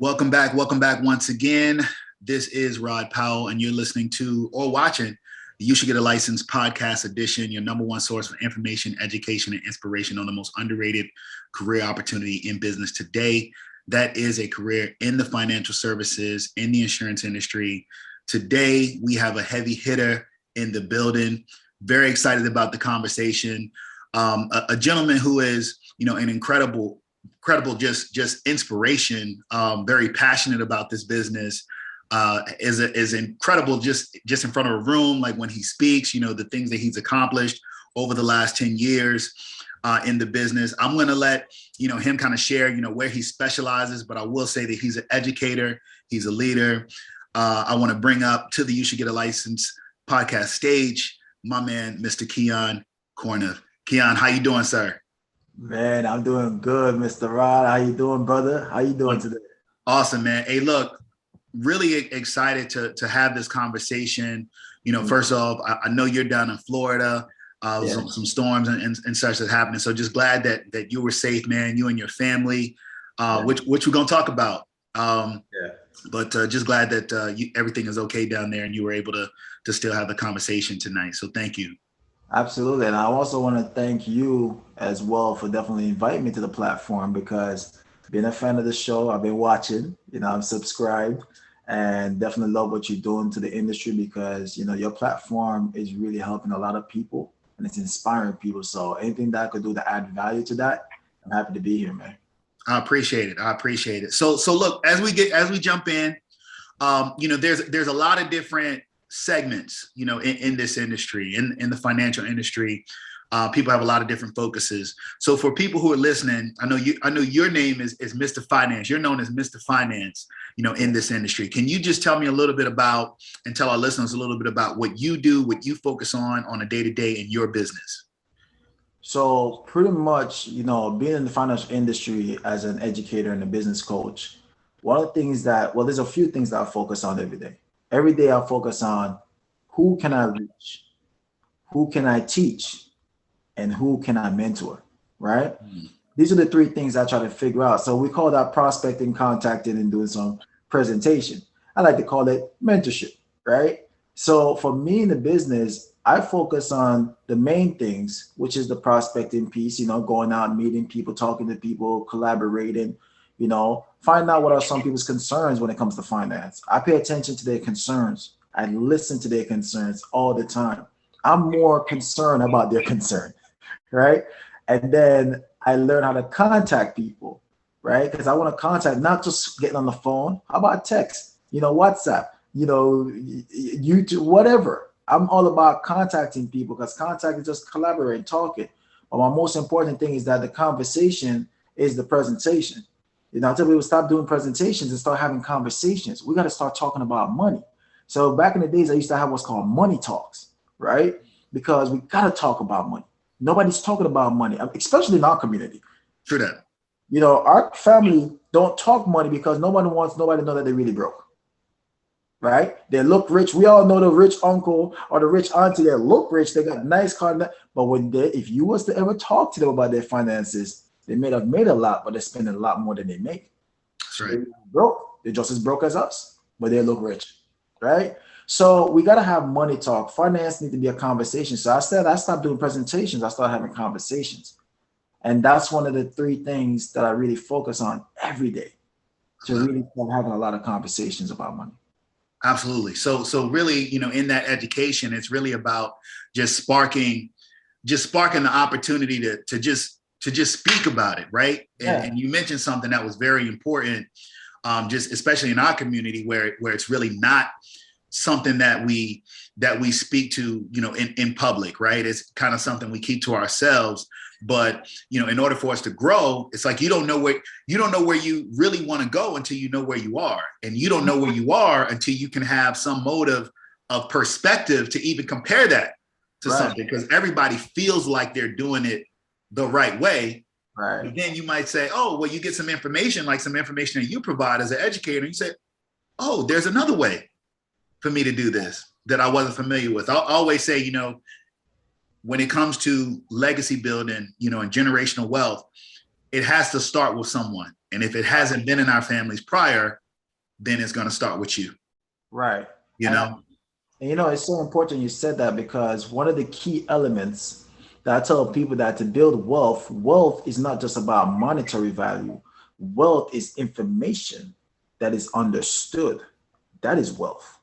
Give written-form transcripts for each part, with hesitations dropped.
Welcome back once again. This is Rod Powell, and you're listening to or watching the You Should Get a License podcast edition, your number one source for information, education, and inspiration on the most underrated career opportunity in business today. That is a career in the financial services, in the insurance industry. Today, we have a heavy hitter in the building. Very excited about the conversation. A gentleman who is, an incredible just inspiration, very passionate about this business, is incredible just in front of a room, like when he speaks, the things that he's accomplished over the last 10 years in the business. I'm going to let him kind of share where he specializes, but I will say that he's an educator, he's a leader. I want to bring up to the You Should Get a License podcast stage my man, Mr. Keyon Corniffe. Keyon, how you doing, sir? Man, I'm doing good, Mr. Rod. How you doing, brother? How you doing today? Awesome, man. Hey, look, really excited to have this conversation. First off, I know you're down in Florida, some storms and such that's happening. So just glad that you were safe, man, you and your family, which we're going to talk about. But just glad that everything is okay down there and you were able to still have the conversation tonight. So thank you. Absolutely. And I also want to thank you as well for definitely inviting me to the platform, because being a fan of the show, I've been watching, I'm subscribed, and definitely love what you're doing to the industry, because, your platform is really helping a lot of people and it's inspiring people. So anything that I could do to add value to that, I'm happy to be here, man. I appreciate it. So look, as we jump in, there's a lot of different segments, in this industry, in the financial industry. People have a lot of different focuses. So for people who are listening, I know your name is Mr. Finance. You're known as Mr. Finance, in this industry. Can you just tell me a little bit about, and tell our listeners a little bit about what you do, what you focus on a day-to-day in your business? So pretty much, being in the financial industry as an educator and a business coach, one of the things there's a few things that I focus on every day. Every day I focus on who can I reach, who can I teach, and who can I mentor, right? These are the three things I try to figure out. So we call that prospecting, contacting, and doing some presentation. I like to call it mentorship, right? So for me in the business, I focus on the main things, which is the prospecting piece, going out, meeting people, talking to people, collaborating, find out what are some people's concerns when it comes to finance. I pay attention to their concerns. I listen to their concerns all the time. I'm more concerned about their concern, right? And then I learn how to contact people, right? Because I want to contact, not just getting on the phone. How about text, WhatsApp, YouTube, whatever. I'm all about contacting people, because contact is just collaborating, talking. But my most important thing is that the conversation is the presentation. I tell people, stop doing presentations and start having conversations. We got to start talking about money. So back in the days, I used to have what's called money talks, right? Because we got to talk about money. Nobody's talking about money, especially in our community. True that. Our family don't talk money because nobody wants nobody to know that they're really broke, right? They look rich. We all know the rich uncle or the rich auntie. They look rich. They got a nice car. But if you was to ever talk to them about their finances, they may have made a lot, but they're spending a lot more than they make. That's right. They're broke. They're just as broke as us, but they look rich, right? So we got to have money talk. Finance needs to be a conversation. So I stopped doing presentations. I started having conversations. And that's one of the three things that I really focus on every day, to really start having a lot of conversations about money. Absolutely. So really, in that education, it's really about just sparking the opportunity to just speak about it, right? And you mentioned something that was very important, just especially in our community where it's really not something that we speak to, in public, right? It's kind of something we keep to ourselves. But in order for us to grow, it's like you don't know where you really want to go until you know where you are, and you don't know where you are until you can have some motive of perspective to even compare that to something, because everybody feels like they're doing it the right way. Right. But then you might say, oh, well, you get some information that you provide as an educator, and you say, oh, there's another way for me to do this that I wasn't familiar with. I'll always say, when it comes to legacy building, and generational wealth, it has to start with someone. And if it hasn't been in our families prior, then it's going to start with you. Right. You know? And it's so important you said that, because one of the key elements that I tell people that to build wealth is not just about monetary value. Wealth is information that is understood. That is wealth.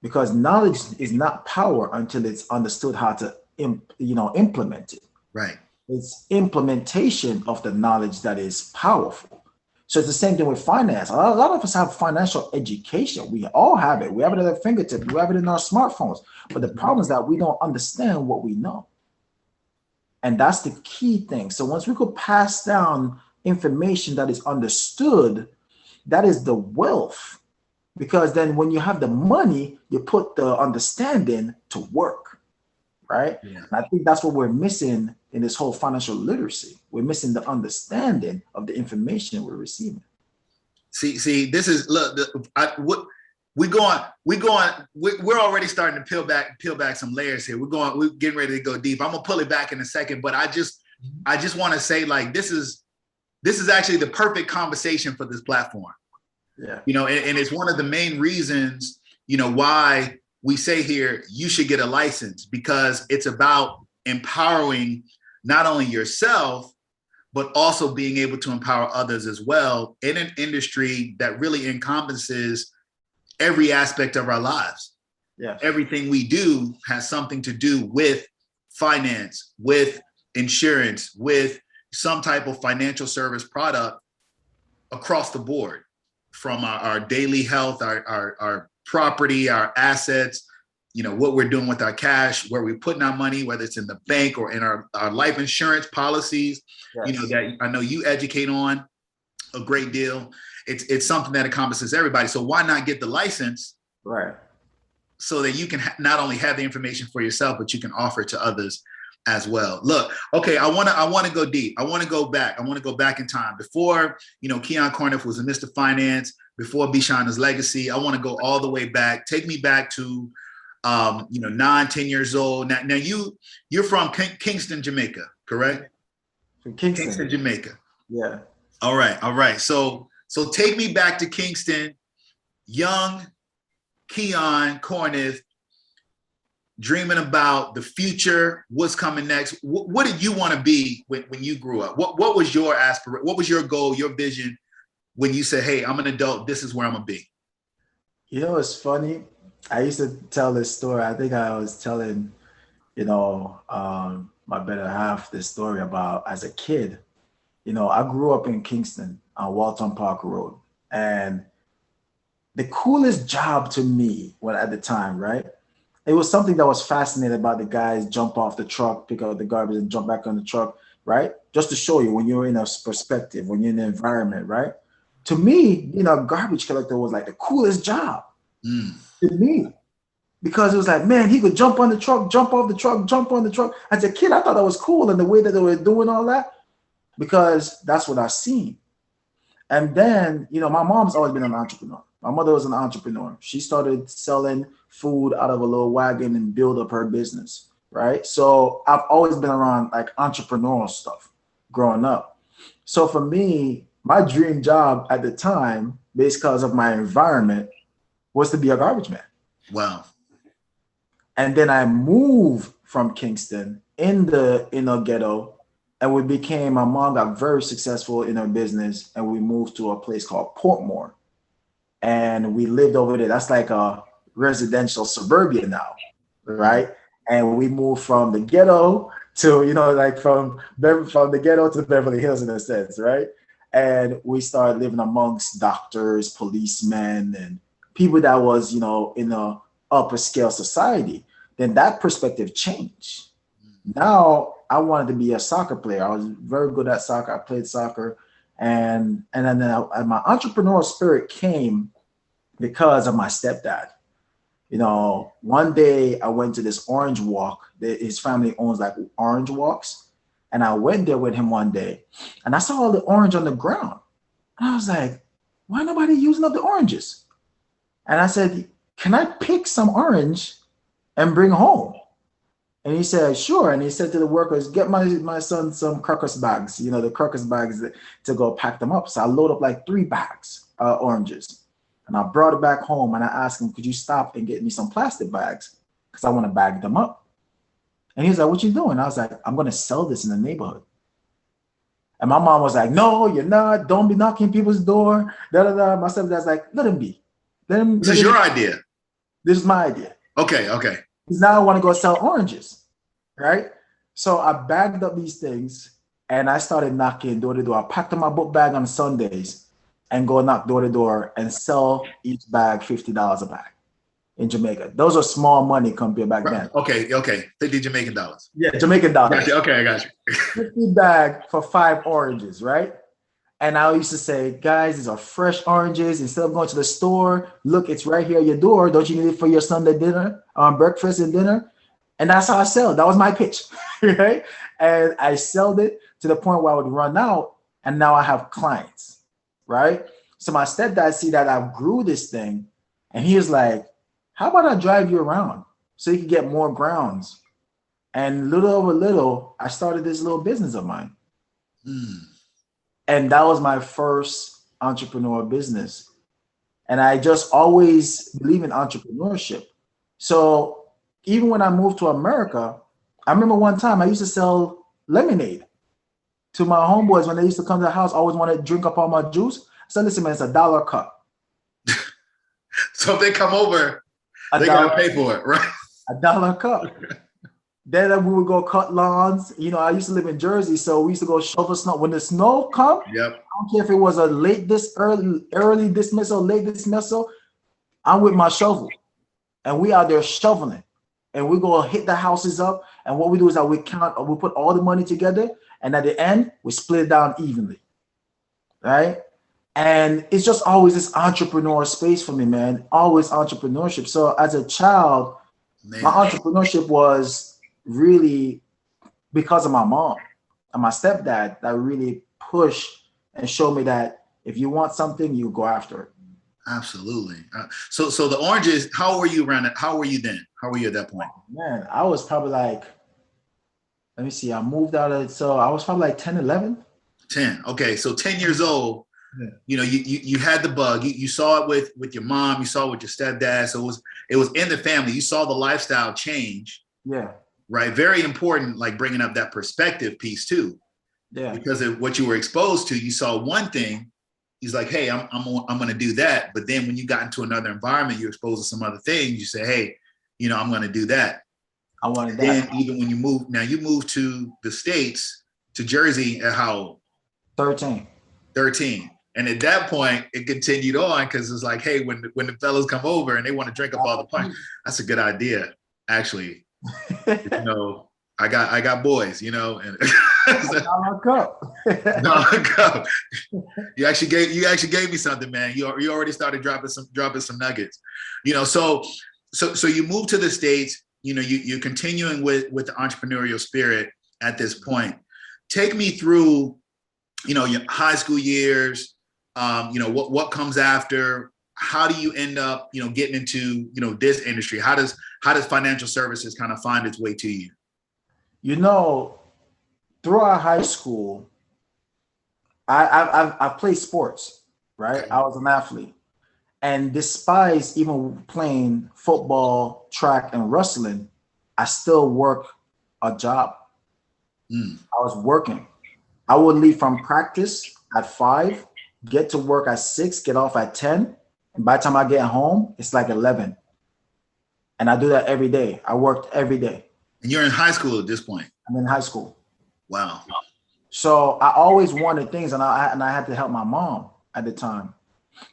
Because knowledge is not power until it's understood how to implement it. Right. It's implementation of the knowledge that is powerful. So it's the same thing with finance. A lot of us have financial education. We all have it. We have it at our fingertips. We have it in our smartphones. But the problem is that we don't understand what we know. And that's the key thing. So once we could pass down information that is understood, that is the wealth. Because then when you have the money, you put the understanding to work, right? Yeah. And I think that's what we're missing in this whole financial literacy. We're missing the understanding of the information we're receiving. See, this is, look, we're already starting to peel back some layers here. We're getting ready to go deep. I'm gonna pull it back in a second, but I just want to say, like, this is actually the perfect conversation for this platform. Yeah. And it's one of the main reasons, why we say here, you should get a license, because it's about empowering not only yourself, but also being able to empower others as well in an industry that really encompasses every aspect of our lives. Yeah. Everything we do has something to do with finance, with insurance, with some type of financial service product across the board, from our daily health, our property, our assets, what we're doing with our cash, where we're putting our money, whether it's in the bank or in our life insurance policies, yes. That I know you educate on a great deal. It's something that encompasses everybody. So why not get the license? Right. So that you can not only have the information for yourself, but you can offer it to others as well. Look, okay, I want to go deep. I want to go back. I want to go back in time. Before, Keyon Corniffe was a Mr. Finance, before Bishana's legacy. I want to go all the way back. Take me back to 9, 10 years old. Now you're from Kingston, Jamaica, correct? From Kingston, Jamaica. Yeah. All right. So take me back to Kingston, young Keyon Corniffe, dreaming about the future, what's coming next. What did you want to be when you grew up? What was your aspiration? What was your goal, your vision when you said, hey, I'm an adult, this is where I'm gonna be? It's funny. I used to tell this story. I think I was telling, my better half this story about, as a kid, I grew up in Kingston on Walton Park Road. And the coolest job to me, at the time, right? It was something that was fascinating about the guys jump off the truck, pick up the garbage and jump back on the truck, right? Just to show you when you're in a perspective, when you're in the environment, right? To me, garbage collector was like the coolest job to me, because it was like, man, he could jump on the truck, jump off the truck, jump on the truck. As a kid, I thought that was cool, and the way that they were doing all that, because that's what I seen. And then, my mom's always been an entrepreneur. My mother was an entrepreneur. She started selling food out of a little wagon and build up her business, right? So I've always been around like entrepreneurial stuff growing up. So for me, my dream job at the time, because of my environment, was to be a garbage man. Wow. And then I moved from Kingston in the ghetto, and my mom got very successful in her business, and we moved to a place called Portmore. And we lived over there. That's like a residential suburbia now, right? And we moved from the ghetto to, from the ghetto to Beverly Hills, in a sense, right? And we started living amongst doctors, policemen, and people that was, in a upper scale society. Then that perspective changed. Now I wanted to be a soccer player. I was very good at soccer. I played soccer. And then my entrepreneurial spirit came because of my stepdad. One day I went to this orange walk. His family owns like orange walks. And I went there with him one day, and I saw all the orange on the ground. And I was like, why nobody using up the oranges? And I said, can I pick some orange and bring home? And he said, sure. And he said to the workers, get my son some Kirkus bags, you know, the Kirkus bags to go pack them up. So I load up like 3 bags of oranges. And I brought it back home and I asked him, could you stop and get me some plastic bags? Because I want to bag them up. And he was like, what you doing? I was like, I'm going to sell this in the neighborhood. And my mom was like, no, you're not. Don't be knocking people's door. Da, da, da. My stepdad's like, let him be. This is your idea. This is my idea. Okay. Because now I want to go sell oranges, right? So I bagged up these things and I started knocking door to door. I packed up my book bag on Sundays and go knock door to door and sell each bag $50 a bag in Jamaica. Those are small money compared back then. Okay. 50 Jamaican dollars. Yeah, Jamaican dollars. Gotcha. Okay, I got you. 50 bag for 5 oranges, right? And I used to say, guys, these are fresh oranges. Instead of going to the store, look, it's right here at your door. Don't you need it for your Sunday dinner, breakfast and dinner? And that's how I sell. That was my pitch, right? And I sold it to the point where I would run out, and now I have clients, right? So my stepdad see that I grew this thing, and he was like, how about I drive you around so you can get more grounds? And little over little, I started this little business of mine. And that was my first entrepreneur business. And I just always believe in entrepreneurship. So even when I moved to America, I remember one time I used to sell lemonade to my homeboys when they used to come to the house. I always wanted to drink up all my juice. I said, listen, man, it's $1 a cup. So if they come over, they got to pay for it, right? $1 a cup. Then we would go cut lawns. You know, I used to live in Jersey, so we used to go shovel snow. When the snow come, I don't care if it was a early dismissal, late dismissal, I'm with my shovel. And we out there shoveling. And we go hit the houses up. And what we do is that we put all the money together. And at the end, we split it down evenly. Right? And it's just always this entrepreneur space for me, man. Always entrepreneurship. So as a child, my entrepreneurship was really because of my mom and my stepdad that really pushed and showed me that if you want something, you go after it. Absolutely. So the oranges, how were you around it? How were you then? How were you at that point? Man, I was probably like, let me see, I moved out of it. So I was probably like 10, 11. 10. Okay. So 10 years old, you know, you had the bug, you saw it with your mom, you saw it with your stepdad. So it was in the family. You saw the lifestyle change. Yeah. Right. Very important, like bringing up that perspective piece too. Yeah. Because of what you were exposed to, you saw one thing. He's like, hey, I'm going to do that. But then when you got into another environment, you're exposed to some other things. You say, hey, you know, I'm going to do that. I wanted that. Then even when you moved to the States, to Jersey at how old? 13. And at that point, it continued on because it's like, hey, when the fellas come over and they want to drink up all the punch, that's a good idea, actually. You know, I got boys, you know, and $1 cup. $1 cup. You actually gave me something, man. You already started dropping some nuggets, you know. So you moved to the States. You know, you're continuing with the entrepreneurial spirit at this point. Take me through, you know, your high school years. You know, what comes after. How do you end up, you know, getting into, you know, this industry? How does financial services kind of find its way to you? You know, throughout high school, I played sports, right? Okay. I was an athlete. And despite even playing football, track, and wrestling, I still work a job. I was working. I would leave from practice at 5, get to work at 6, get off at 10. And by the time I get home, it's like 11. And I do that every day. I worked every day. And you're in high school at this point? I'm in high school. Wow. So I always wanted things, and I had to help my mom at the time.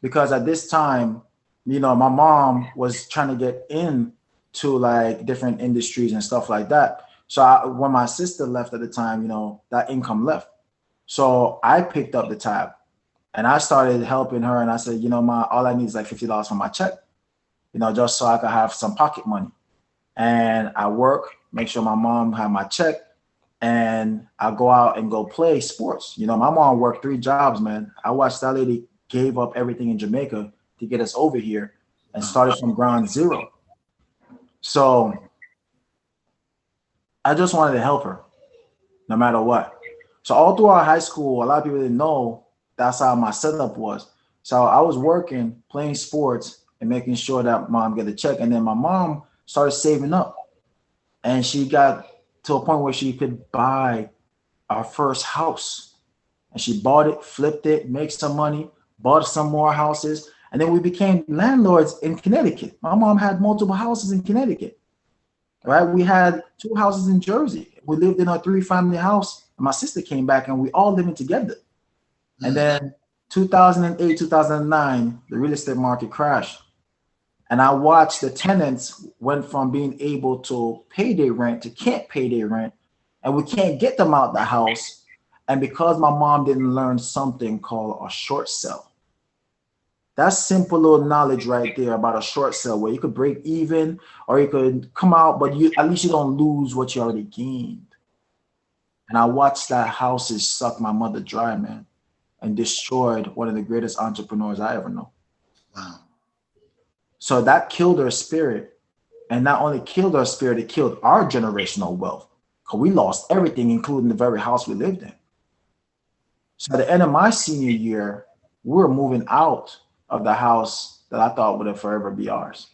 Because at this time, you know, my mom was trying to get into like different industries and stuff like that. So when my sister left at the time, you know, that income left. So I picked up the tab. And I started helping her, and I said, you know, all I need is like $50 for my check, you know, just so I could have some pocket money. And I work, make sure my mom had my check, and I go out and go play sports. You know, my mom worked 3 jobs, man. I watched that lady gave up everything in Jamaica to get us over here and started from ground zero. So I just wanted to help her no matter what. So all throughout high school, a lot of people didn't know that's how my setup was. So I was working, playing sports, and making sure that mom get a check. And then my mom started saving up, and she got to a point where she could buy our first house. And she bought it, flipped it, made some money, bought some more houses, and then we became landlords in Connecticut. My mom had multiple houses in Connecticut, right? We had 2 houses in Jersey. We lived in a 3-family house. And my sister came back, and we all living together. And then 2008, 2009, the real estate market crashed. And I watched the tenants went from being able to pay their rent to can't pay their rent. And we can't get them out the house. And because my mom didn't learn something called a short sell. That's simple little knowledge right there about a short sell where you could break even or you could come out, but you at least you don't lose what you already gained. And I watched that houses suck my mother dry, man, and destroyed one of the greatest entrepreneurs I ever know. Wow. So that killed her spirit. And not only killed her spirit, it killed our generational wealth. Because we lost everything, including the very house we lived in. So at the end of my senior year, we were moving out of the house that I thought would forever be ours.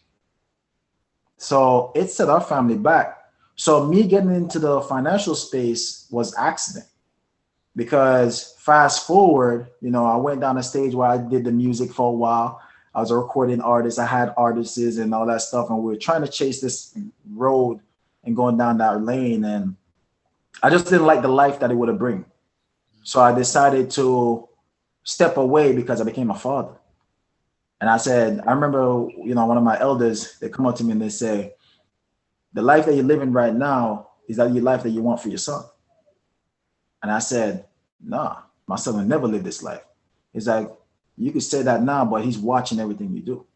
So it set our family back. So me getting into the financial space was accident. Because fast forward, I went down a stage where I did the music for a while. I was a recording artist. I had artists and all that stuff. And we were trying to chase this road and going down that lane. And I just didn't like the life that it would have bring. So I decided to step away because I became a father. And I said, I remember, one of my elders, they come up to me and they say, the life that you're living right now, is that your life that you want for your son? And I said, nah, my son will never live this life. He's like, you could say that now, but he's watching everything you do.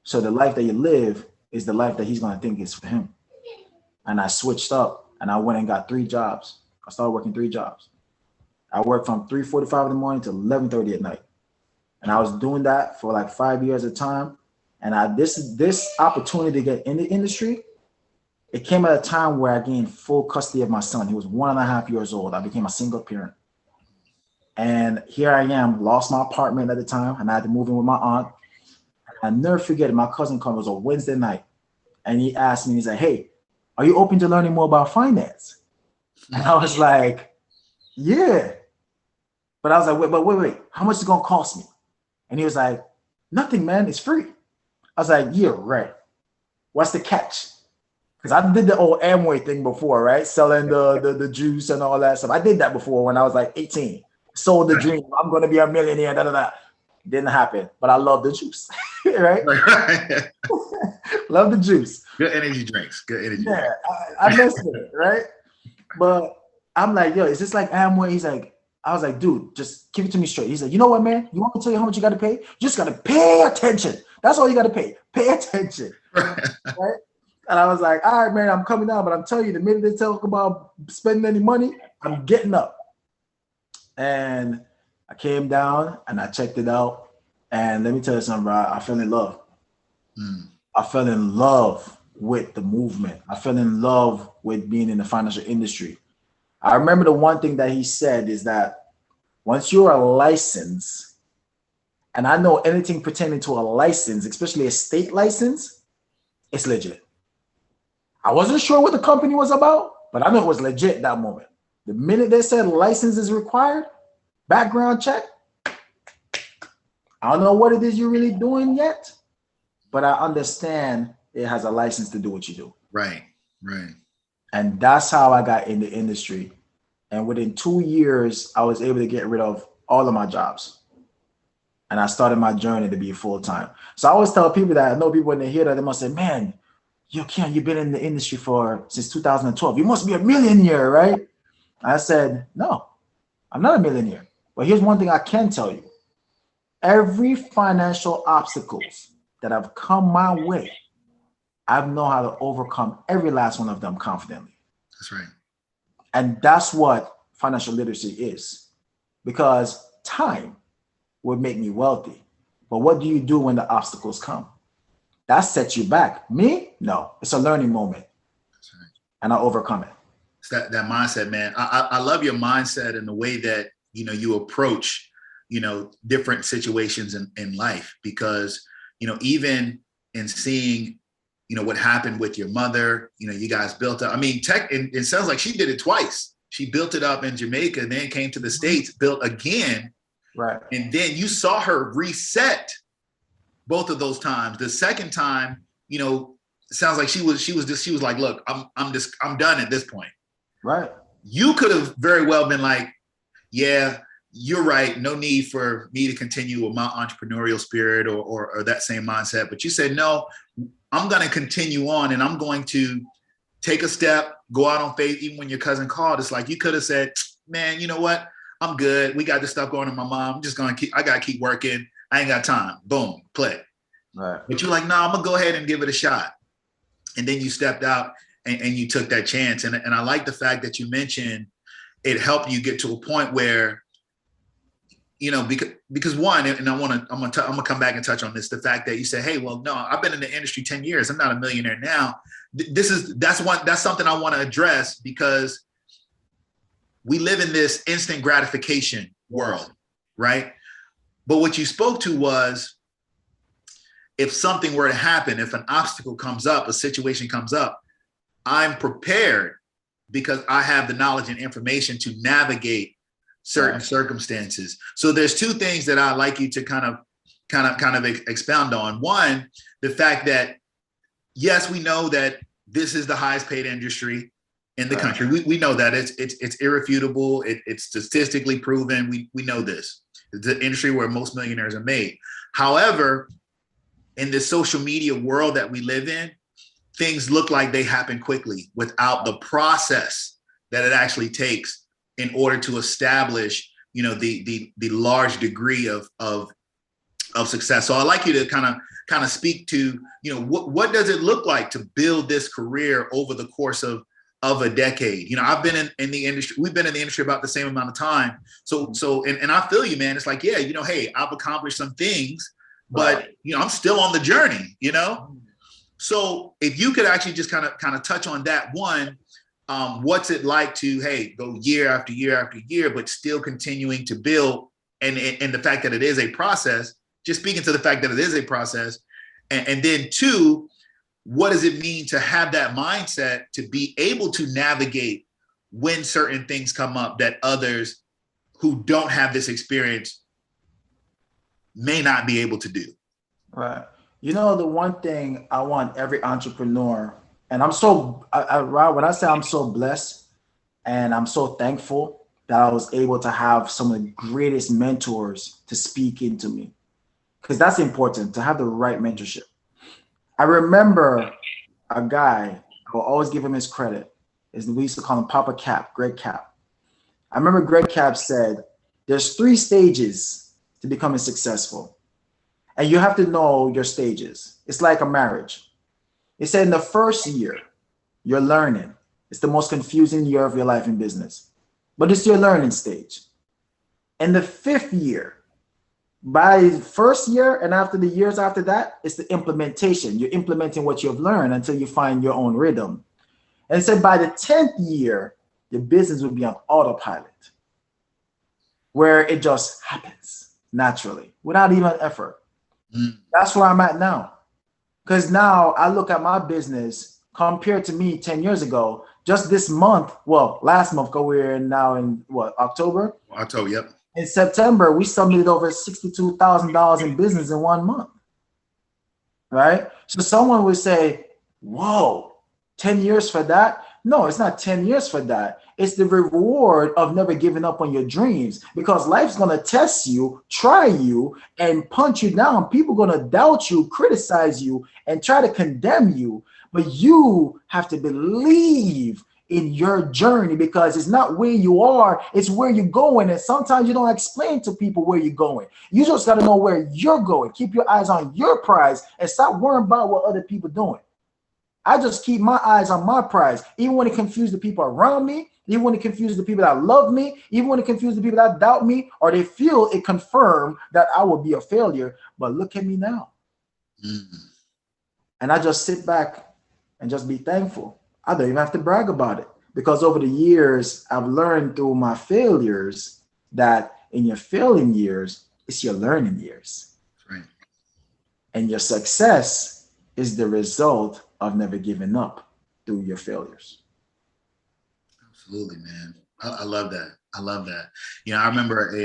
So the life that you live is the life that he's going to think is for him. And I switched up and I went and got 3 jobs. I started working 3 jobs. I worked from 3:45 in the morning to 11:30 at night. And I was doing that for like 5 years at a time. And this opportunity to get in the industry, it came at a time where I gained full custody of my son. He was 1.5 years old. I became a single parent. And here I am, lost my apartment at the time, and I had to move in with my aunt. I never forget it. My cousin called. It was a Wednesday night. And he asked me, he's like, hey, are you open to learning more about finance? And I was like, yeah. But I was like, wait, how much is it going to cost me? And he was like, nothing, man, it's free. I was like, yeah, right. What's the catch? Because I did the old Amway thing before, right? Selling the juice and all that stuff. I did that before when I was like 18. Sold the dream. I'm going to be a millionaire. Didn't happen. But I love the juice, right? Love the juice. Good energy drinks. Good energy yeah, drinks. I messed with it, right? But I'm like, yo, is this like Amway? I was like, dude, just give it to me straight. He's like, you know what, man? You want me to tell you how much you got to pay? You just got to pay attention. That's all you got to pay. Pay attention. Right? And I was like, all right, man, I'm coming down. But I'm telling you, the minute they talk about spending any money, I'm getting up. And I came down and I checked it out. And let me tell you something, bro. I fell in love. I fell in love with the movement. I fell in love with being in the financial industry. I remember the one thing that he said is that once you're a license, and I know anything pertaining to a license, especially a state license, it's legit. I wasn't sure what the company was about, but I know it was legit that moment. The minute they said license is required, background check, I don't know what it is you're really doing yet, but I understand it has a license to do what you do. Right. And that's how I got in the industry. And within 2 years, I was able to get rid of all of my jobs. And I started my journey to be full-time. So I always tell people that, I know people when they hear that, they must say, man, Keyon, you've been in the industry since 2012. You must be a millionaire, right? I said, no, I'm not a millionaire. But here's one thing I can tell you. Every financial obstacles that have come my way, I know how to overcome every last one of them confidently. That's right. And that's what financial literacy is. Because time would make me wealthy. But what do you do when the obstacles come? That sets you back. Me? No. It's a learning moment. That's right. and I overcome it. It's that mindset, man. I love your mindset and the way that, you know, you approach, you know, different situations in life, because, you know, even in seeing, you know, what happened with your mother, you know, you guys built up. I mean, it sounds like she did it twice. She built it up in Jamaica and then came to the States, built again. Right. And then you saw her reset both of those times. The second time, you know, it sounds like she was like, look, I'm done at this point. Right. You could have very well been like, yeah, you're right. No need for me to continue with my entrepreneurial spirit or that same mindset. But you said, no, I'm going to continue on, and I'm going to take a step, go out on faith. Even when your cousin called, it's like you could have said, man, you know what? I'm good. We got this stuff going on my mom. I'm just going to I got to keep working. I ain't got time. Boom, click. Right. But you're like, no, I'm going to go ahead and give it a shot. And then you stepped out and you took that chance. And I like the fact that you mentioned it helped you get to a point where, you know, because one, and I'm gonna come back and touch on this, the fact that you say, hey, well, no, I've been in the industry 10 years. I'm not a millionaire now. That's something I want to address, because we live in this instant gratification world, right? But what you spoke to was, if something were to happen, if an obstacle comes up, a situation comes up, I'm prepared because I have the knowledge and information to navigate certain circumstances. So there's two things that I'd like you to kind of expound on. One, the fact that, yes, we know that this is the highest paid industry in the country. We know that it's irrefutable. It's statistically proven. We know this. It's the industry where most millionaires are made. However, in this social media world that we live in, things look like they happen quickly without the process that it actually takes in order to establish, you know, the large degree of success. So I'd like you to kind of speak to, you know, what does it look like to build this career over the course of a decade? You know, I've been in the industry. We've been in the industry about the same amount of time. So and I feel you, man. It's like, yeah, you know, hey, I've accomplished some things, but you know, I'm still on the journey, you know? So if you could actually just kind of touch on that one, what's it like to, hey, go year after year after year, but still continuing to build, and the fact that it is a process, just speaking to the fact that it is a process. And then two, what does it mean to have that mindset to be able to navigate when certain things come up that others who don't have this experience may not be able to do? Right. You know, the one thing I want every entrepreneur, and I'm so, when I say I'm so blessed and I'm so thankful that I was able to have some of the greatest mentors to speak into me, because that's important, to have the right mentorship. I remember a guy, I will always give him his credit. We used to call him Papa Cap, Greg Cap. I remember Greg Cap said, there's 3 stages to becoming successful. And you have to know your stages. It's like a marriage. He said in the first year, you're learning. It's the most confusing year of your life in business, but it's your learning stage. In the 5th year, by the first year and after the years after that, it's the implementation. You're implementing what you've learned until you find your own rhythm. And so by the 10th year, your business will be on autopilot, where it just happens naturally without even effort. That's where I'm at now. Because now I look at my business compared to me 10 years ago, just this month, well, last month, because we're now in what, October? October, yep. In September, we submitted over $62,000 in business in 1 month, right? So someone would say, whoa, 10 years for that? No, it's not 10 years for that. It's the reward of never giving up on your dreams, because life's going to test you, try you, and punch you down. People are going to doubt you, criticize you, and try to condemn you. But you have to believe in your journey, because it's not where you are, it's where you're going. And sometimes you don't explain to people where you're going. You just got to know where you're going. Keep your eyes on your prize and stop worrying about what other people are doing. I just keep my eyes on my prize, even when it confuses the people around me, even when it confuses the people that love me, even when it confuses the people that doubt me, or they feel it confirmed that I will be a failure. But look at me now. And I just sit back and just be thankful. I don't even have to brag about it, because over the years, I've learned through my failures that in your failing years, it's your learning years. Right. And your success is the result of never giving up through your failures. Absolutely, man. I love that. I love that. You know, I remember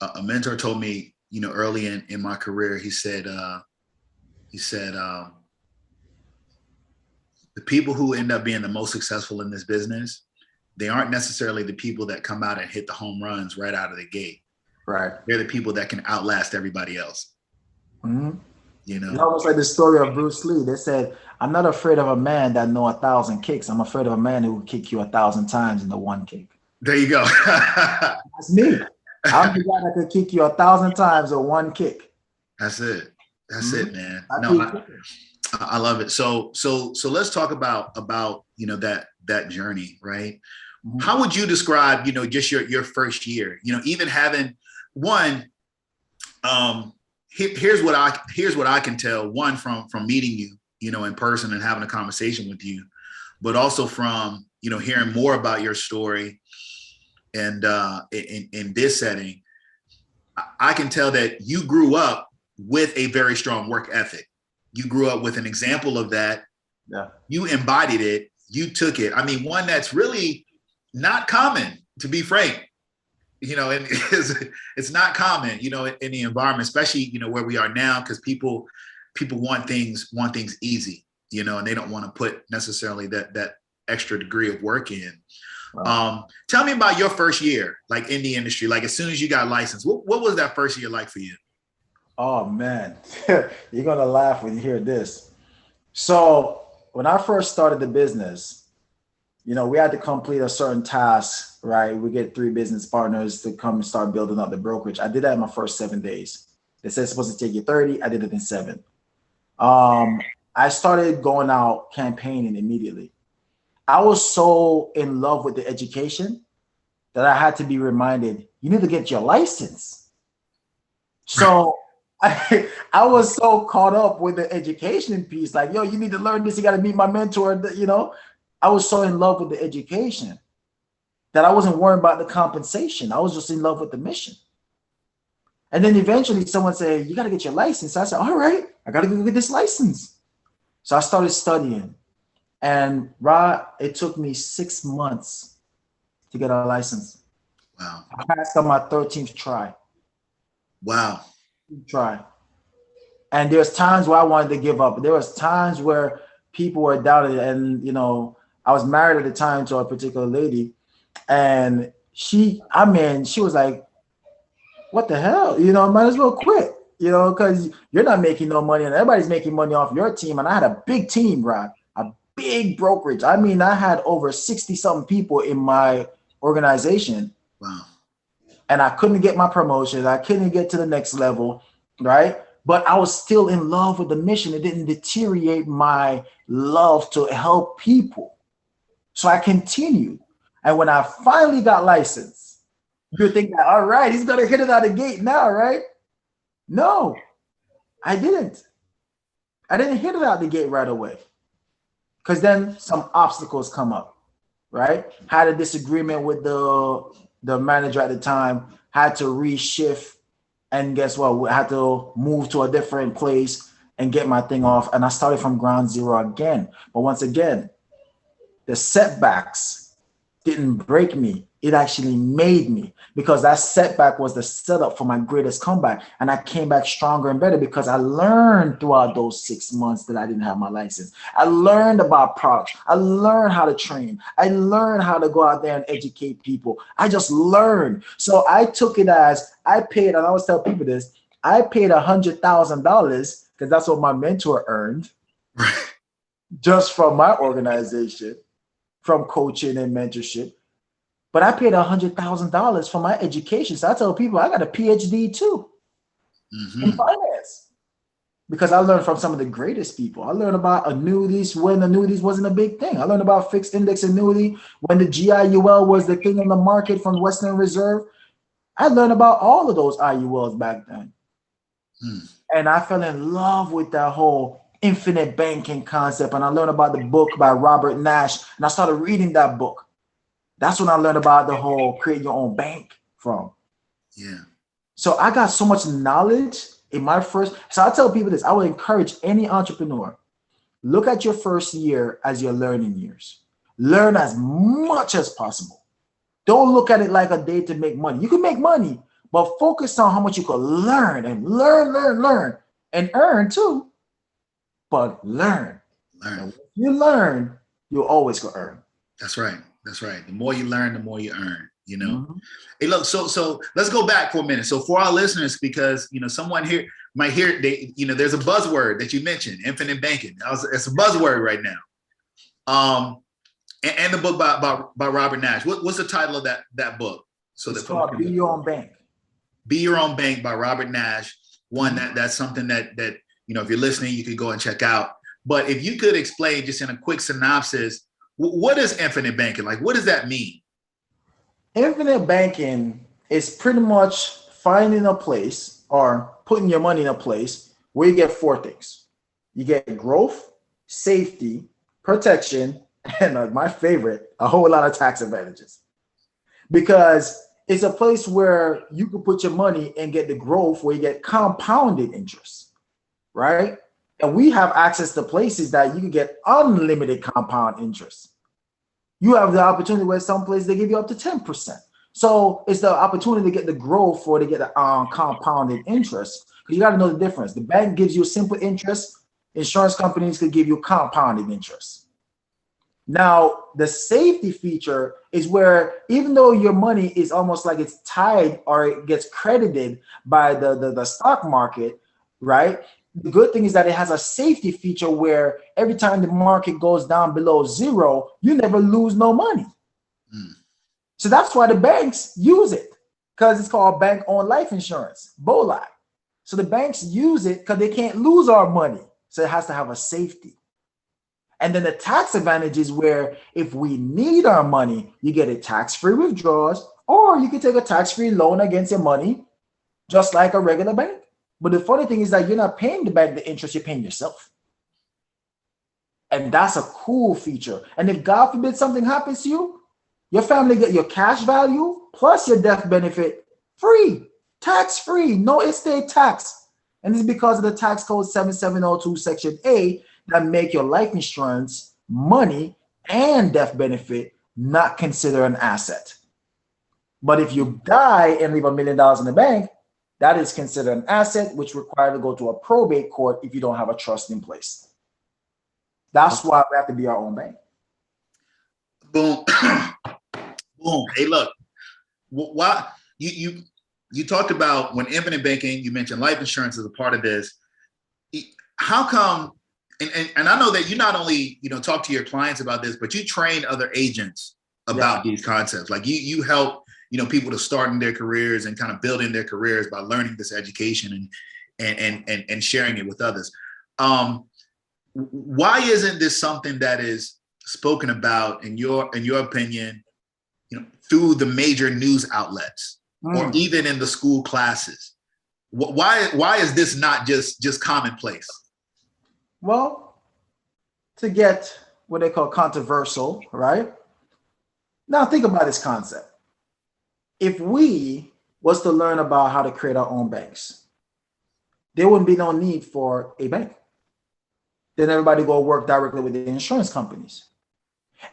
a mentor told me, you know, early in my career, he said, the people who end up being the most successful in this business, they aren't necessarily the people that come out and hit the home runs right out of the gate. Right. They're the people that can outlast everybody else. Mm-hmm. You know, it's almost like the story of Bruce Lee. They said, I'm not afraid of a man that know 1,000 kicks. I'm afraid of a man who will kick you 1,000 times in the one kick. There you go. That's me. I'm the guy that could kick you 1,000 times in one kick. That's it. That's it, man. No, I love it. So let's talk about you know, that journey, right? Mm-hmm. How would you describe, you know, just your first year? You know, even having one. Here's what I can tell. One, from meeting you, you know, in person and having a conversation with you, but also from, you know, hearing more about your story, and in this setting, I can tell that you grew up with a very strong work ethic. You grew up with an example of that. Yeah. You embodied it. You took it. I mean, one that's really not common, to be frank. You know, and it's not common, you know, in the environment, especially, you know, where we are now, because people want things easy, you know, and they don't want to put necessarily that extra degree of work in. Wow. Tell me about your first year, like in the industry, like as soon as you got licensed, what was that first year like for you? Oh man, you're gonna laugh when you hear this. So when I first started the business, you know, we had to complete a certain task, right? We get 3 business partners to come and start building up the brokerage. I did that in my first 7 days. They said it's supposed to take you 30. I did it in 7. I started going out campaigning immediately. I was so in love with the education that I had to be reminded, you need to get your license. So I was so caught up with the education piece, like, yo, you need to learn this. You got to meet my mentor, you know. I was so in love with the education that I wasn't worried about the compensation. I was just in love with the mission. And then eventually someone said, you got to get your license. I said, all right, I got to go get this license. So I started studying. And Rod, it took me 6 months to get a license. Wow. I passed on my 13th try. Wow. Try. And there's times where I wanted to give up. There was times where people were doubting, and, you know, I was married at the time to a particular lady, and she was like, what the hell? You know, might as well quit, you know, because you're not making no money and everybody's making money off your team. And I had a big team, Rod, a big brokerage. I mean, I had over 60-something people in my organization. Wow. And I couldn't get my promotion. I couldn't get to the next level, right? But I was still in love with the mission. It didn't deteriorate my love to help people. So I continued. And when I finally got licensed, you think that, all right, he's going to hit it out of the gate now, right? No, I didn't. I didn't hit it out the gate right away. Because then some obstacles come up, right? Had a disagreement with the manager at the time, had to reshift. And guess what? We had to move to a different place and get my thing off. And I started from ground zero again. But once again, the setbacks didn't break me. It actually made me, because that setback was the setup for my greatest comeback. And I came back stronger and better because I learned throughout those 6 months that I didn't have my license. I learned about products. I learned how to train. I learned how to go out there and educate people. I just learned. So I took it as I paid, and I always tell people this, I paid $100,000 because that's what my mentor earned just from my organization, from coaching and mentorship. But I paid $100,000 for my education. So I tell people I got a PhD too in finance, because I learned from some of the greatest people. I learned about annuities when annuities wasn't a big thing. I learned about fixed index annuity when the GIUL was the thing in the market from Western Reserve. I learned about all of those IULs back then. And I fell in love with that whole infinite banking concept, and I learned about the book by Robert Nash, and I started reading that book. That's when I learned about the whole create your own bank from. Yeah. So I got so much knowledge in my first. So I tell people this, I would encourage any entrepreneur, look at your first year as your learning years. Learn as much as possible. Don't look at it like a day to make money. You can make money, but focus on how much you can learn and learn and earn too. But learn. And if you learn, you'll always go earn. That's right. That's right. The more you learn, the more you earn, you know. Hey, look, so let's go back for a minute. So for our listeners, because, you know, someone here might hear, there's a buzzword that you mentioned, infinite banking. It's a buzzword right now. And the book by Robert Nash. What's the title of that book? So it's called Be Your Own Bank. Be Your Own Bank by Robert Nash. One that's something that you know, if you're listening, you could go and check out. But if you could explain just in a quick synopsis, what is infinite banking? Like, what does that mean? Infinite banking is pretty much finding a place or putting your money in a place where you get four things. You get growth, safety, protection, and my favorite, a whole lot of tax advantages. Because it's a place where you can put your money and get the growth where you get compounded interest, right? And we have access to places that you can get unlimited compound interest. You have the opportunity where some places they give you up to 10%. So it's the opportunity to get the growth or to get the compounded interest. Because you got to know the difference. The bank gives you simple interest. Insurance companies could give you compounded interest. Now, the safety feature is where even though your money is almost like it's tied or it gets credited by the stock market, right? The good thing is that it has a safety feature where every time the market goes down below zero, you never lose no money. So that's why the banks use it, because it's called bank-owned life insurance, BOLI. So the banks use it because they can't lose our money. So it has to have a safety. And then the tax advantage is where if we need our money, you get a tax-free withdrawals, or you can take a tax-free loan against your money, just like a regular bank. But the funny thing is that you're not paying the bank the interest, you're paying yourself. And that's a cool feature. And if God forbid something happens to you, your family get your cash value plus your death benefit free, tax-free, no estate tax. And it's because of the tax code 7702 section A that make your life insurance money and death benefit not consider an asset. But if you die and leave $1 million in the bank, that is considered an asset, which requires to go to a probate court if you don't have a trust in place. That's why we have to be our own bank. Boom. Boom. Hey, look, why you talked about when infinite banking, you mentioned life insurance as a part of this. How come, and I know that you not only, you know, talk to your clients about this, but you train other agents about these concepts. Like you help, you know, people to start in their careers and kind of building their careers by learning this education and sharing it with others. Why isn't this something that is spoken about in your opinion, you know, through the major news outlets or even in the school classes? Why is this not just commonplace? Well, to get what they call controversial, right? Now think about this concept. If we was to learn about how to create our own banks, there wouldn't be no need for a bank. Then everybody go work directly with the insurance companies.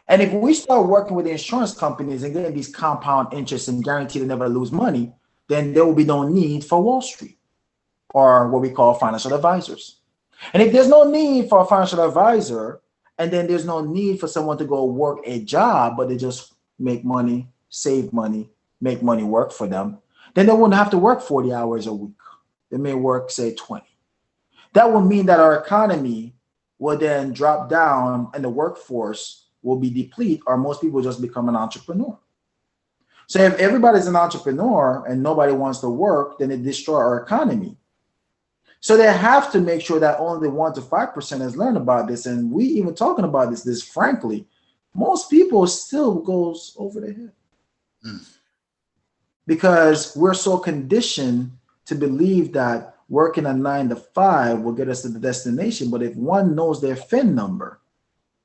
And if we start working with the insurance companies and getting these compound interest and guarantee to never lose money, then there will be no need for Wall Street or what we call financial advisors. And if there's no need for a financial advisor, and then there's no need for someone to go work a job, but they just make money, save money, make money work for them, then they wouldn't have to work 40 hours a week. They may work, say, 20. That would mean that our economy will then drop down and the workforce will be depleted, or most people just become an entrepreneur. So if everybody's an entrepreneur and nobody wants to work, then it destroys our economy. So they have to make sure that only 1 to 5% has learned about this. And we even talking about this frankly, most people still goes over their head. Because we're so conditioned to believe that working a 9 to 5 will get us to the destination. But if one knows their FIN number,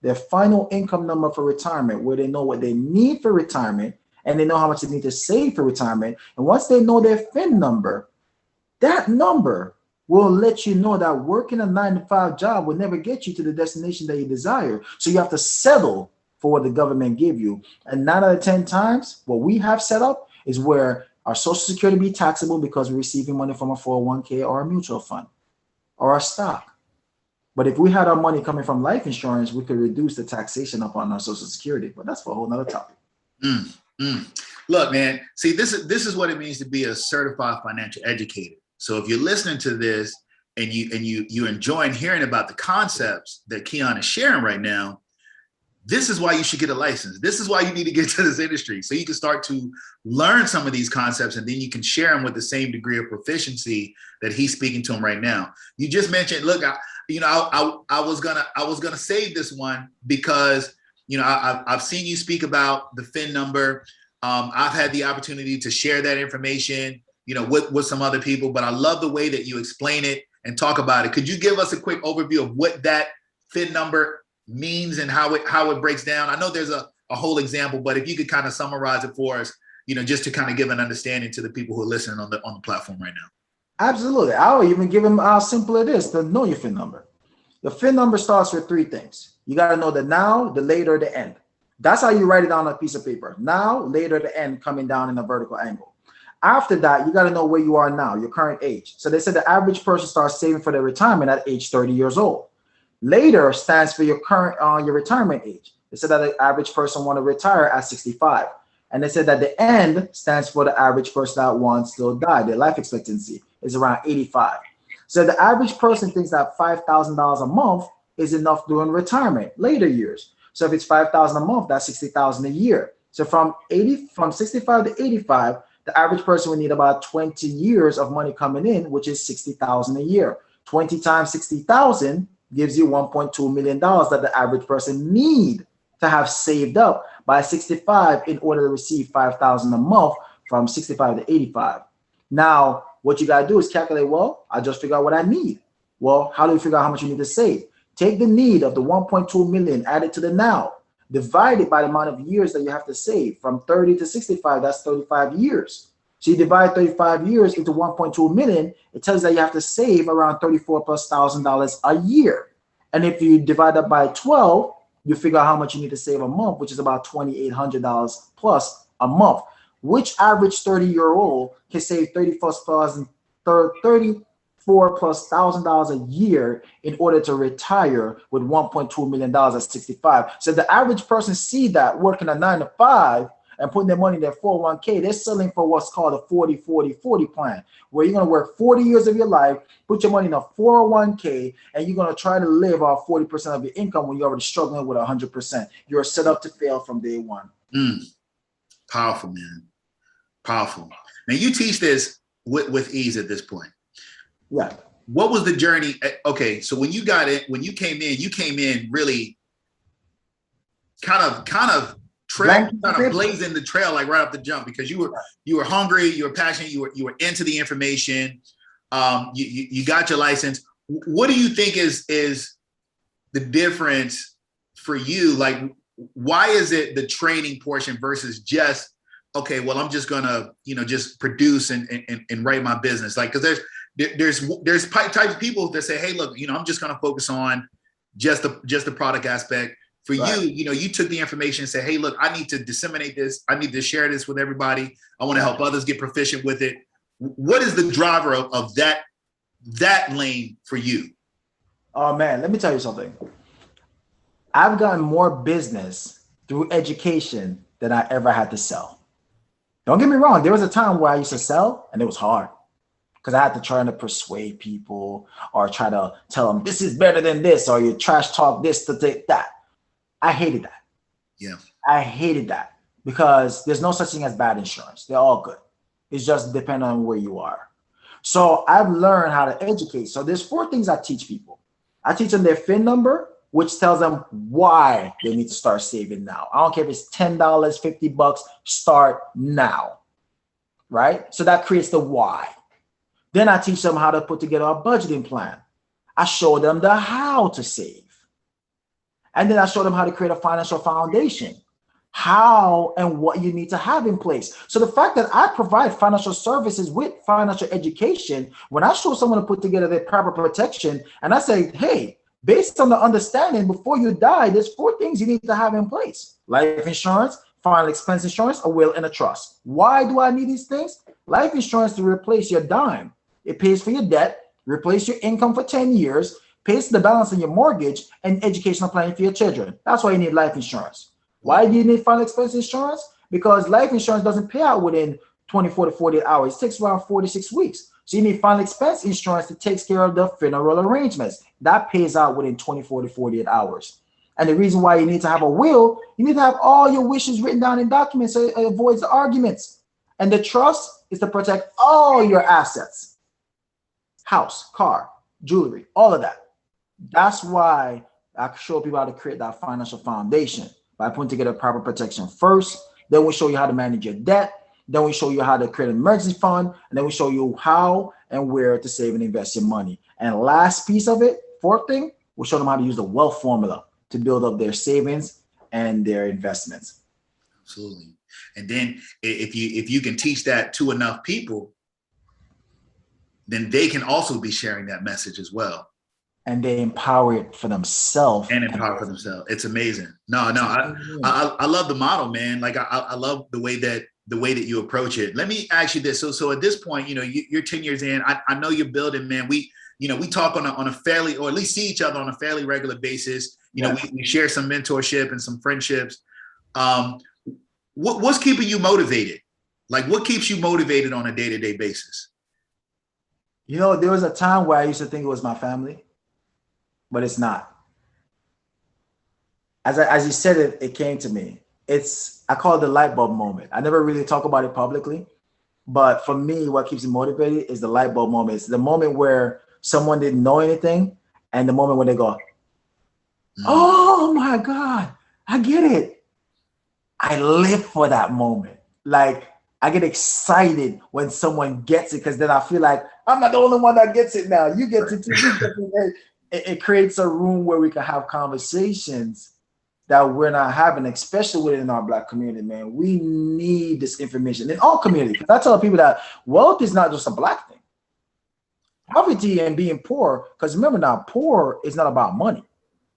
their final income number for retirement, where they know what they need for retirement and they know how much they need to save for retirement. And once they know their FIN number, that number will let you know that working a 9 to 5 job will never get you to the destination that you desire. So you have to settle for what the government give you. And 9 out of 10 times, what we have set up is where our Social Security be taxable because we're receiving money from a 401k or a mutual fund or a stock. But if we had our money coming from life insurance, we could reduce the taxation upon our Social Security. But that's for a whole nother topic. Look, man, see, this is what it means to be a certified financial educator. So if you're listening to this and you enjoying hearing about the concepts that Keyon is sharing right now, this is why you should get a license. This is why you need to get to this industry, so you can start to learn some of these concepts, and then you can share them with the same degree of proficiency that he's speaking to them right now. You just mentioned, look, I was gonna save this one because I've seen you speak about the FIN number. I've had the opportunity to share that information, with some other people, but I love the way that you explain it and talk about it. Could you give us a quick overview of what that FIN number means and how it breaks down? I know there's a whole example, but if you could kind of summarize it for us, just to kind of give an understanding to the people who are listening on the platform right now. Absolutely. I'll even give them how simple it is to know your FIN number. The FIN number starts with 3 things. You got to know the now, the later, the end. That's how you write it down on a piece of paper. Now, later, the end, coming down in a vertical angle. After that, you got to know where you are now, your current age. So they said the average person starts saving for their retirement at age 30 years old. Later stands for your current your retirement age. They said that the average person want to retire at 65. And they said that the end stands for the average person that wants to die. Their life expectancy is around 85. So the average person thinks that $5,000 a month is enough during retirement, later years. So if it's $5,000 a month, that's $60,000 a year. So from 65 to 85, the average person would need about 20 years of money coming in, which is $60,000 a year. 20 times 60,000 gives you $1.2 million that the average person need to have saved up by 65 in order to receive $5,000 a month from 65 to 85. Now, what you got to do is calculate, well, I just figure out what I need. Well, how do you figure out how much you need to save? Take the need of the 1.2 million, add it to the now, divide it by the amount of years that you have to save. From 30 to 65, that's 35 years. So you divide 35 years into 1.2 million, it tells you that you have to save around $34,000+ a year. And if you divide that by 12, you figure out how much you need to save a month, which is about $2,800 plus a month. Which average 30-year-old can save $34,000+ a year in order to retire with $1.2 million at 65? So the average person see that working a 9 to 5 and putting their money in their 401k, they're selling for what's called a 40-40-40 plan, where you're going to work 40 years of your life, put your money in a 401k, and you're going to try to live off 40% of your income when you're already struggling with 100%. You're set up to fail from day one. Powerful, man. Powerful. Now you teach this with ease at this point. Yeah. What was the journey? Okay, so when you came in really kind of blazing the trail like right off the jump, because you were hungry, you were passionate, you were into the information. You got your license. What do you think is the difference for you? Like, why is it the training portion versus just, okay, well, I'm just gonna just produce and write my business? Like, because there's types of people that say, hey, look, I'm just gonna focus on just the product aspect. For right. You took the information and said, hey, look, I need to disseminate this. I need to share this with everybody. I want to help others get proficient with it. What is the driver of that lane for you? Oh, man, let me tell you something. I've gotten more business through education than I ever had to sell. Don't get me wrong. There was a time where I used to sell and it was hard because I had to try to persuade people or try to tell them this is better than this, or you trash talk this to take that. I hated that. Yeah. I hated that because there's no such thing as bad insurance. They're all good. It's just depending on where you are. So I've learned how to educate. So there's 4 things I teach people. I teach them their FIN number, which tells them why they need to start saving now. I don't care if it's $10, $50, start now, right? So that creates the why. Then I teach them how to put together a budgeting plan. I show them the how to save. And then I show them how to create a financial foundation, how and what you need to have in place. So the fact that I provide financial services with financial education, when I show someone to put together their proper protection, and I say, hey, based on the understanding, before you die, there's 4 things you need to have in place: life insurance, final expense insurance, a will, and a trust. Why do I need these things? Life insurance to replace your dime. It pays for your debt, replace your income for 10 years, pays the balance on your mortgage, and educational planning for your children. That's why you need life insurance. Why do you need final expense insurance? Because life insurance doesn't pay out within 24 to 48 hours. It takes around 4 to 6 weeks. So you need final expense insurance that takes care of the funeral arrangements. That pays out within 24 to 48 hours. And the reason why you need to have a will, you need to have all your wishes written down in documents so it avoids the arguments. And the trust is to protect all your assets: house, car, jewelry, all of that. That's why I show people how to create that financial foundation by putting together proper protection first. Then we show you how to manage your debt. Then we show you how to create an emergency fund. And then we show you how and where to save and invest your money. And last piece of it, 4th thing, we'll show them how to use the wealth formula to build up their savings and their investments. Absolutely. And then if you can teach that to enough people, then they can also be sharing that message as well. And they empower it for themselves. And empower for themselves. It's amazing. No, I love the model, man. Like I love the way that you approach it. Let me ask you this. So at this point, you're 10 years in. I know you're building, man. We talk on a fairly, or at least see each other on a fairly regular basis. We share some mentorship and some friendships. What's keeping you motivated? Like, what keeps you motivated on a day-to-day basis? There was a time where I used to think it was my family, but it's not. As you said it, it came to me. I call it the light bulb moment. I never really talk about it publicly, but for me, what keeps me motivated is the light bulb moment. It's the moment where someone didn't know anything, and the moment when they go, oh my God, I get it. I live for that moment. Like, I get excited when someone gets it, because then I feel like I'm not the only one that gets it now. You get it too. It creates a room where we can have conversations that we're not having, especially within our Black community, man. We need this information in all communities. I tell people that wealth is not just a Black thing. Poverty and being poor, because remember now, poor is not about money.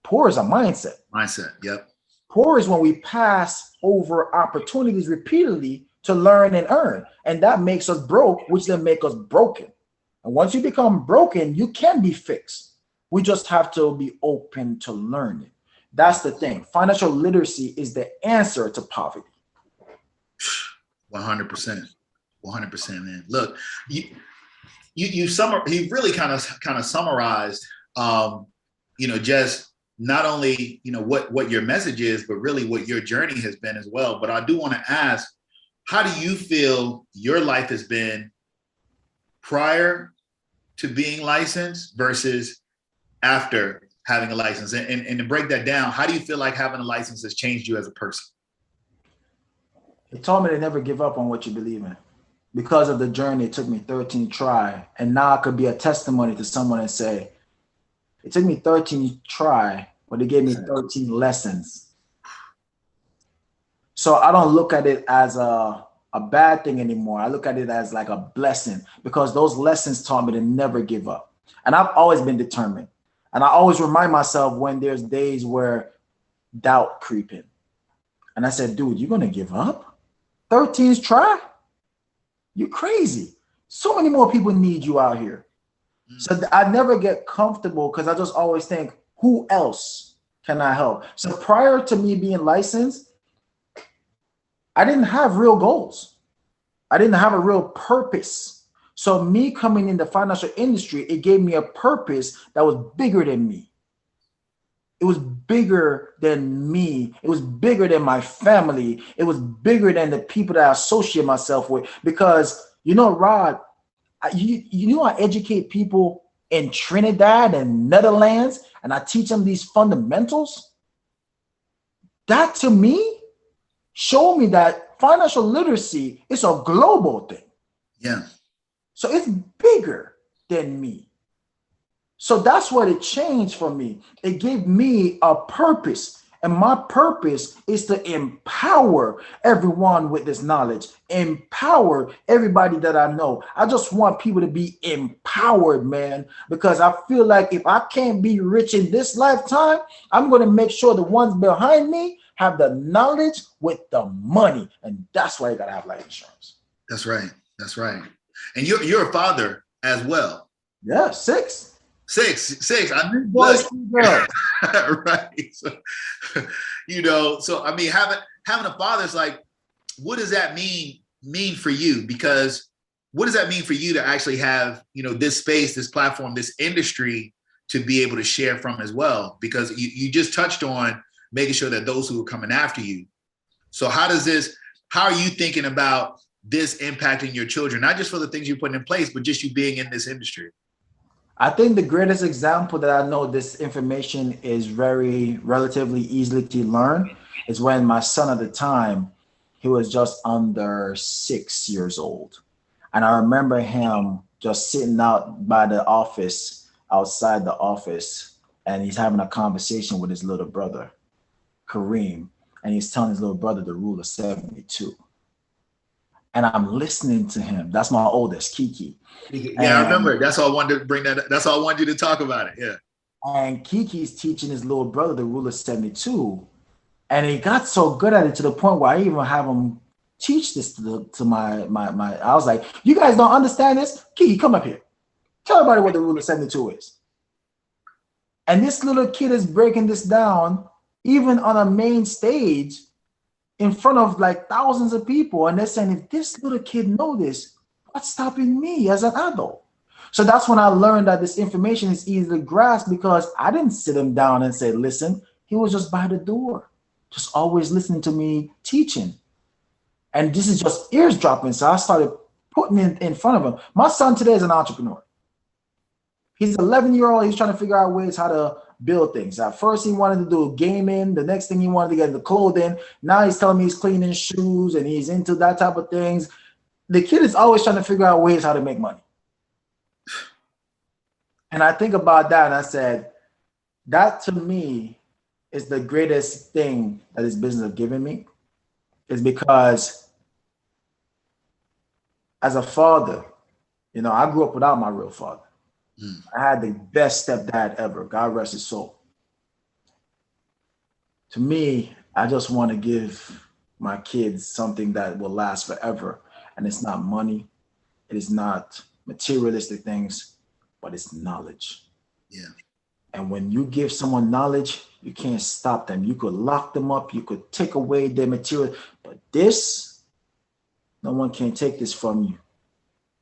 Poor is a mindset. Mindset, yep. Poor is when we pass over opportunities repeatedly to learn and earn. And that makes us broke, which then makes us broken. And once you become broken, you can be fixed. We just have to be open to learning. That's the thing. Financial literacy is the answer to poverty. 100%. 100%, man. Look, you really kind of summarized, just not only, what your message is, but really what your journey has been as well. But I do want to ask, how do you feel your life has been prior to being licensed versus after having a license? And to break that down, how do you feel like having a license has changed you as a person? It taught me to never give up on what you believe in. Because of the journey, it took me 13 try. And now I could be a testimony to someone and say, it took me 13 try, but it gave me 13 lessons. So I don't look at it as a bad thing anymore. I look at it as like a blessing, because those lessons taught me to never give up. And I've always been determined. And I always remind myself when there's days where doubt creep in. And I said, dude, you're going to give up? 13's try? You're crazy. So many more people need you out here. So I never get comfortable, because I just always think, who else can I help? So prior to me being licensed, I didn't have real goals. I didn't have a real purpose. So me coming in the financial industry, it gave me a purpose that was bigger than me. It was bigger than me. It was bigger than my family. It was bigger than the people that I associate myself with. Because, Rod, I educate people in Trinidad and Netherlands, and I teach them these fundamentals. That to me showed me that financial literacy is a global thing. Yeah. So it's bigger than me. So that's what it changed for me. It gave me a purpose. And my purpose is to empower everyone with this knowledge, empower everybody that I know. I just want people to be empowered, man, because I feel like if I can't be rich in this lifetime, I'm going to make sure the ones behind me have the knowledge with the money. And that's why you got to have life insurance. That's right. That's right. And you're a father as well. Yeah, six. I'm boys, 2 girls. Right. So, so I mean, having a father is like, what does that mean for you? Because what does that mean for you to actually have, this space, this platform, this industry to be able to share from as well? Because you just touched on making sure that those who are coming after you. So how are you thinking about this impacting your children, not just for the things you're putting in place, but just you being in this industry? I think the greatest example that I know this information is very relatively easily to learn is when my son at the time, he was just under 6 years old. And I remember him just sitting out by the office, outside the office, and he's having a conversation with his little brother, Kareem, and he's telling his little brother the rule of 72. And I'm listening to him. That's my oldest, Kiki. Yeah, I remember it. That's all I wanted to bring that. That's all I wanted you to talk about it. Yeah. And Kiki's teaching his little brother the rule of 72. And he got so good at it to the point where I even have him teach this to my. I was like, you guys don't understand this? Kiki, come up here. Tell everybody what the rule of 72 is. And this little kid is breaking this down, even on a main stage, in front of like thousands of people. And they're saying, if this little kid know this, what's stopping me as an adult? So that's when I learned that this information is easy to grasp, because I didn't sit him down and say, listen. He was just by the door, just always listening to me teaching. And this is just eavesdropping. So I started putting it in front of him. My son today is an entrepreneur. He's 11-year-old. He's trying to figure out ways how to build things. At first, he wanted to do gaming. The next thing he wanted to get into clothing. Now he's telling me he's cleaning shoes and he's into that type of things. The kid is always trying to figure out ways how to make money. And I think about that and I said, that to me is the greatest thing that this business has given me, is because as a father, I grew up without my real father. I had the best stepdad ever. God rest his soul. To me, I just want to give my kids something that will last forever. And it's not money. It is not materialistic things, but it's knowledge. Yeah. And when you give someone knowledge, you can't stop them. You could lock them up. You could take away their material. But this, no one can take this from you.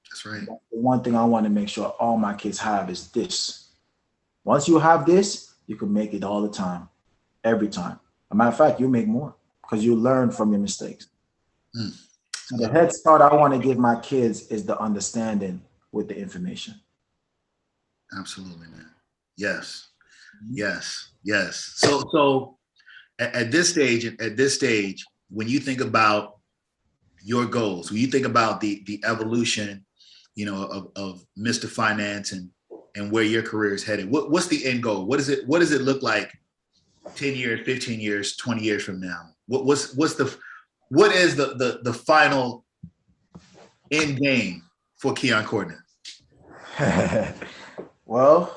That's right. The one thing I want to make sure all my kids have is this. Once you have this, you can make it all the time, every time. As a matter of fact, you make more because you learn from your mistakes. So the head start I want to give my kids is the understanding with the information. Absolutely, man. Yes. So at this stage, when you think about your goals, when you think about the evolution, of Mr. Finance and where your career is headed, what's the end goal? What does it look like 10 years, 15 years, 20 years from now? What is the final end game for Keyon Corniffe? Well,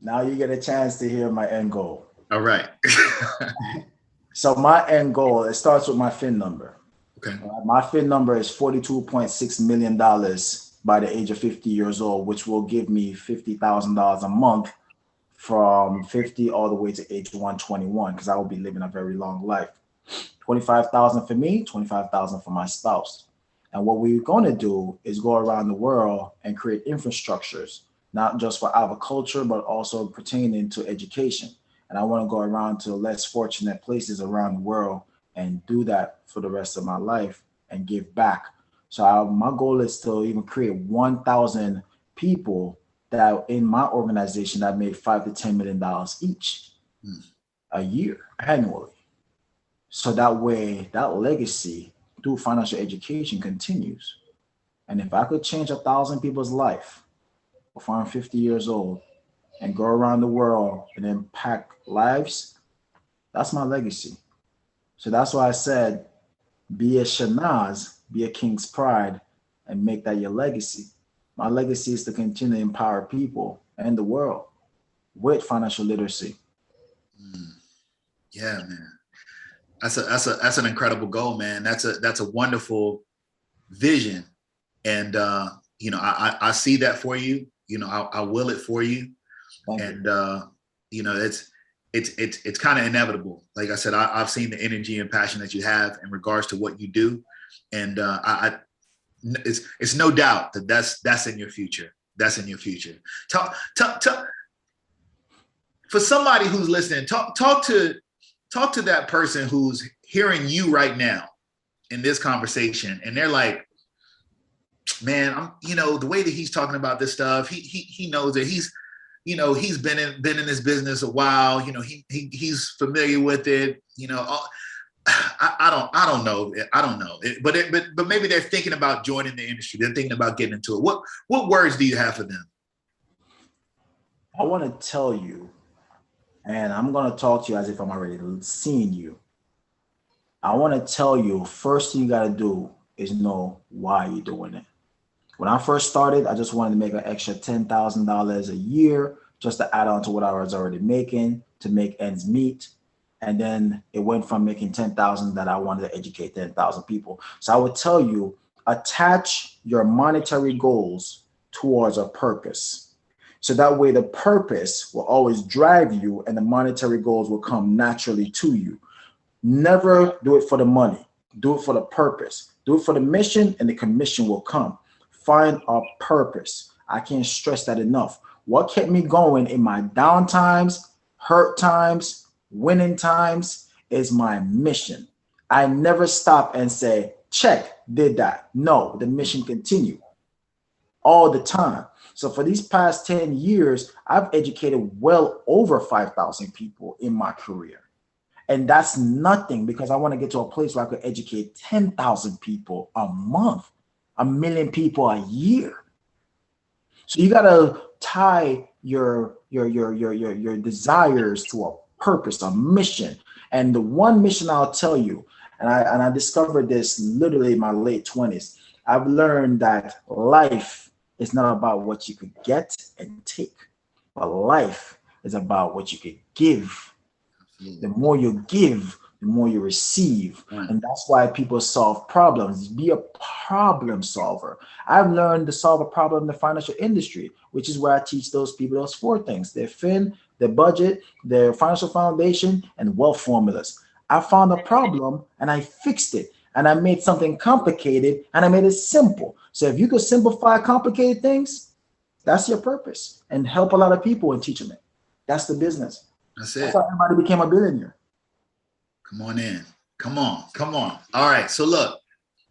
now you get a chance to hear my end goal. All right. So my end goal, it starts with my FIN number. Okay. My FIN number is $42.6 million by the age of 50 years old, which will give me $50,000 a month from 50 all the way to age 121, because I will be living a very long life. 25,000 for me, 25,000 for my spouse. And what we're going to do is go around the world and create infrastructures, not just for agriculture, but also pertaining to education. And I want to go around to less fortunate places around the world and do that for the rest of my life and give back. So my goal is to even create 1,000 people that in my organization that make $5 to $10 million each a year, annually. So that way, that legacy through financial education continues. And if I could change 1,000 people's life before I'm 50 years old and go around the world and impact lives, that's my legacy. So that's why I said, be a Shanaz, be a king's pride, and make that your legacy. My legacy is to continue to empower people and the world with financial literacy. Yeah, man. That's an incredible goal, man. That's a wonderful vision. And you know, I see that for you. You know, I will it for you. And you know, it's kind of inevitable. Like I said, I've seen the energy and passion that you have in regards to what you do, and it's no doubt that that's in your future. That's in your future. Talk for somebody who's listening. Talk to that person who's hearing you right now in this conversation, and they're like, man, you know, the way that he's talking about this stuff, he knows that he's been in this business a while. You know, he's familiar with it. You know, I don't know. But maybe they're thinking about joining the industry. They're thinking about getting into it. What words do you have for them? I want to tell you, and I'm going to talk to you as if I'm already seeing you. I want to tell you, first thing you got to do is know why you're doing it. When I first started, I just wanted to make an extra $10,000 a year just to add on to what I was already making to make ends meet. And then it went from making 10,000 that I wanted to educate 10,000 people. So I would tell you, attach your monetary goals towards a purpose. So that way the purpose will always drive you and the monetary goals will come naturally to you. Never do it for the money. Do it for the purpose. Do it for the mission, and the commission will come. Find a purpose. I can't stress that enough. What kept me going in my down times, hurt times, winning times is my mission. I never stop and say, check, did that. No, the mission continued all the time. So for these past 10 years, I've educated well over 5,000 people in my career. And that's nothing, because I want to get to a place where I could educate 10,000 people a month, 1 million people a year. So you got to tie your desires to a purpose, a mission. And the one mission I'll tell you, and I discovered this literally in my late 20s, I've learned that life is not about what you could get and take, but life is about what you could give. The more you give, the more you receive. And that's why people solve problems. Be a problem solver. I've learned to solve a problem in the financial industry, which is where I teach those people those 4 things: their fin, their budget, their financial foundation, and wealth formulas. I found a problem and I fixed it. And I made something complicated and I made it simple. So if you could simplify complicated things, that's your purpose, and help a lot of people and teach them it. That's the business. That's it. That's how everybody became a billionaire. Come on in. Come on. All right. So look,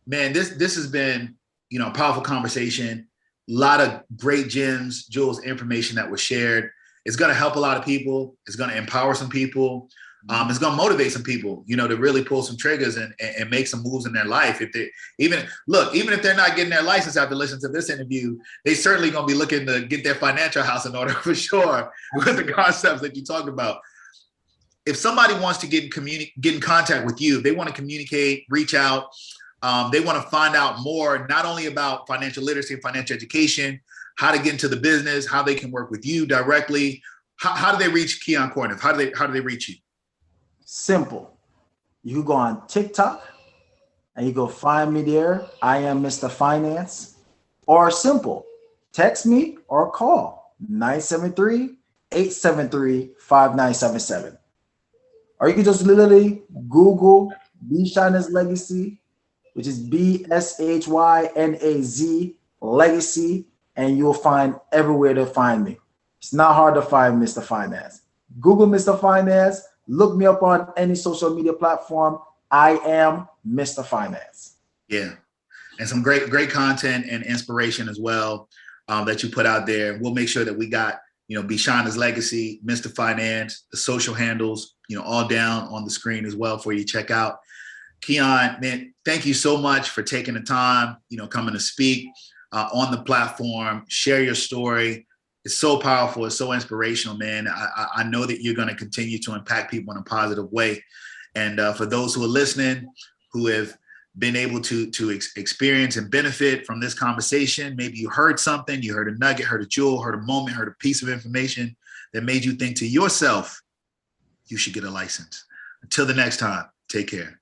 man, this has been, you know, a powerful conversation. A lot of great gems, jewels, information that was shared. It's going to help a lot of people. It's going to empower some people. It's going to motivate some people, you know, to really pull some triggers and make some moves in their life. If they even if they're not getting their license after listening to this interview, they certainly going to be looking to get their financial house in order for sure with the concepts that you talked about. If somebody wants to get in contact with you, they want to communicate, reach out, they want to find out more, not only about financial literacy and financial education, how to get into the business, how they can work with you directly. How do they reach Keyon Corniffe? How do they reach you? Simple. You go on TikTok and you go find me there. I am Mr. Finance. Or simple, text me or call 973-873-5977. Or you can just literally Google B Shinaz Legacy, which is BSHYNAZ Legacy, and you'll find everywhere to find me. It's not hard to find Mr. Finance. Google Mr. Finance. Look me up on any social media platform. I am Mr. Finance. Yeah. And some great content and inspiration as well that you put out there. We'll make sure that we got, you know, B Shinaz Legacy, Mr. Finance, the social handles, you know, all down on the screen as well for you to check out. Keyon, man, thank you so much for taking the time, coming to speak on the platform, share your story. It's so powerful. It's so inspirational, man. I know that you're going to continue to impact people in a positive way. And for those who are listening, who have been able to experience and benefit from this conversation, maybe you heard something, you heard a nugget, heard a jewel, heard a moment, heard a piece of information that made you think to yourself, you should get a license. Until the next time, take care.